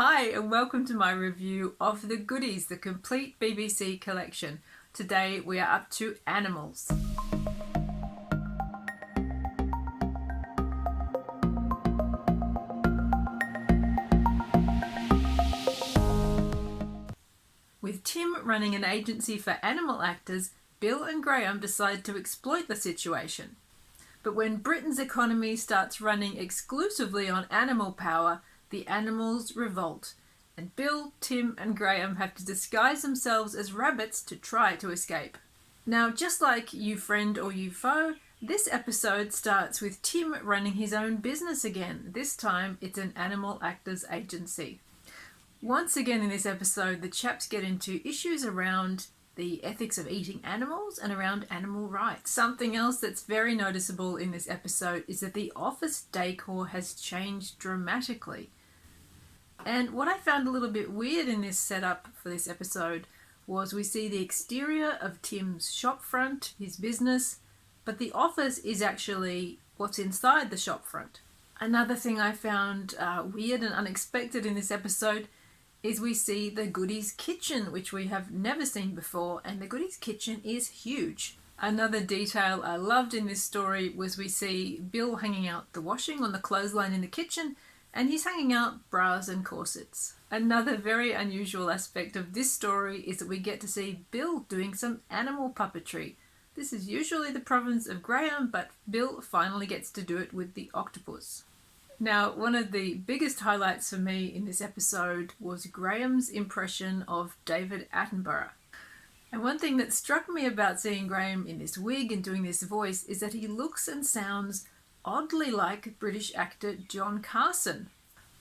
Hi and welcome to my review of The Goodies, the complete BBC collection. Today we are up to Animals. With Tim running an agency for animal actors, Bill and Graeme decide to exploit the situation. But when Britain's economy starts running exclusively on animal power, the animals revolt, and Bill, Tim and Graeme have to disguise themselves as rabbits to try to escape. Now, just like You Friend or You Foe, this episode starts with Tim running his own business again. This time it's an animal actors agency. Once again in this episode, the chaps get into issues around the ethics of eating animals and around animal rights. Something else that's very noticeable in this episode is that the office decor has changed dramatically. And what I found a little bit weird in this setup for this episode was we see the exterior of Tim's shop front, his business, but the office is actually what's inside the shop front. Another thing I found weird and unexpected in this episode is we see the Goodies kitchen, which we have never seen before, and the Goodies kitchen is huge. Another detail I loved in this story was we see Bill hanging out the washing on the clothesline in the kitchen, and he's hanging out bras and corsets. Another very unusual aspect of this story is that we get to see Bill doing some animal puppetry. This is usually the province of Graeme, but Bill finally gets to do it with the octopus. Now, one of the biggest highlights for me in this episode was Graeme's impression of David Attenborough. And one thing that struck me about seeing Graeme in this wig and doing this voice is that he looks and sounds oddly like British actor John Carson.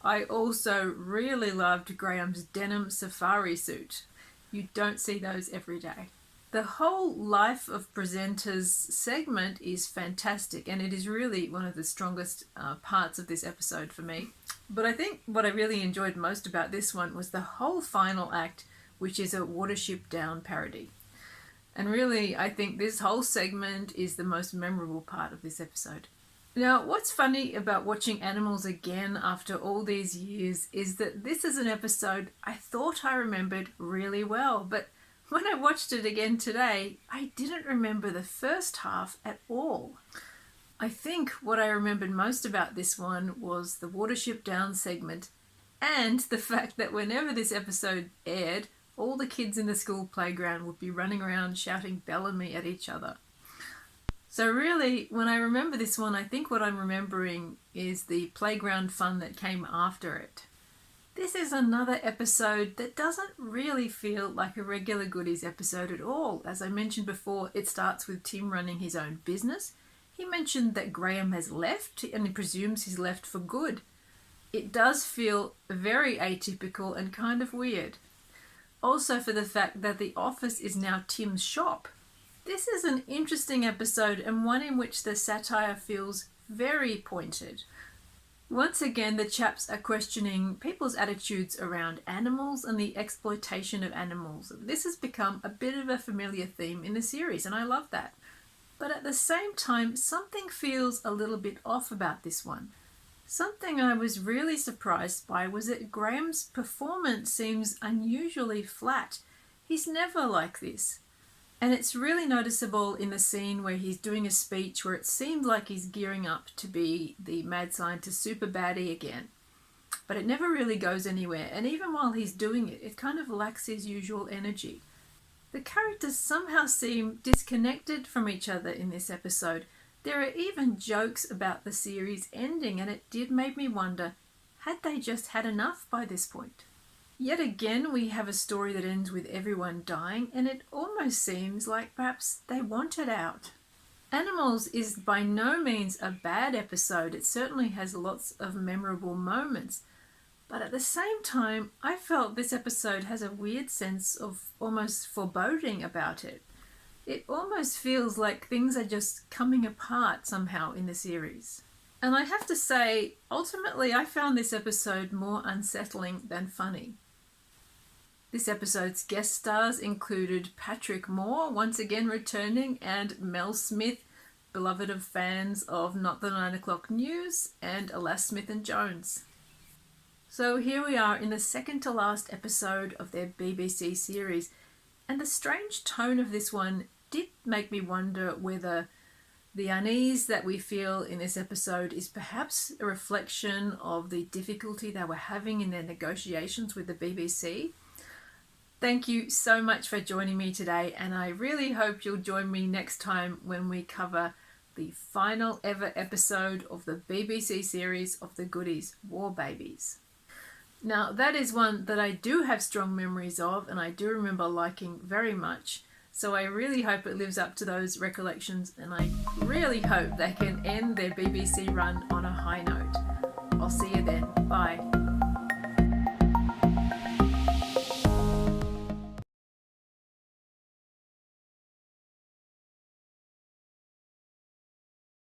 I also really loved Graeme's denim safari suit. You don't see those every day. The whole Life of Presenters segment is fantastic, and it is really one of the strongest parts of this episode for me. But I think what I really enjoyed most about this one was the whole final act, which is a Watership Down parody. And really, I think this whole segment is the most memorable part of this episode. Now, what's funny about watching Animals again after all these years is that this is an episode I thought I remembered really well, but when I watched it again today, I didn't remember the first half at all. I think what I remembered most about this one was the Watership Down segment and the fact that whenever this episode aired, all the kids in the school playground would be running around shouting Bellamy at each other. So really, when I remember this one, I think what I'm remembering is the playground fun that came after it. This is another episode that doesn't really feel like a regular Goodies episode at all. As I mentioned before, it starts with Tim running his own business. He mentioned that Graeme has left, and he presumes he's left for good. It does feel very atypical and kind of weird. Also for the fact that the office is now Tim's shop. This is an interesting episode and one in which the satire feels very pointed. Once again, the chaps are questioning people's attitudes around animals and the exploitation of animals. This has become a bit of a familiar theme in the series, and I love that. But at the same time, something feels a little bit off about this one. Something I was really surprised by was that Graeme's performance seems unusually flat. He's never like this. And it's really noticeable in the scene where he's doing a speech where it seemed like he's gearing up to be the mad scientist super baddie again. But it never really goes anywhere, and even while he's doing it, it kind of lacks his usual energy. The characters somehow seem disconnected from each other in this episode. There are even jokes about the series ending, and it did make me wonder, had they just had enough by this point? Yet again, we have a story that ends with everyone dying, and it almost seems like perhaps they want it out. Animals is by no means a bad episode. It certainly has lots of memorable moments. But at the same time, I felt this episode has a weird sense of almost foreboding about it. It almost feels like things are just coming apart somehow in the series. And I have to say, ultimately, I found this episode more unsettling than funny. This episode's guest stars included Patrick Moore, once again returning, and Mel Smith, beloved of fans of Not the 9 O'Clock News, and Alas Smith and Jones. So here we are in the second to last episode of their BBC series, and the strange tone of this one did make me wonder whether the unease that we feel in this episode is perhaps a reflection of the difficulty they were having in their negotiations with the BBC. Thank you so much for joining me today, and I really hope you'll join me next time when we cover the final ever episode of the BBC series of The Goodies, War Babies. Now, that is one that I do have strong memories of, and I do remember liking very much. So I really hope it lives up to those recollections, and I really hope they can end their BBC run on a high note. I'll see you then. Bye.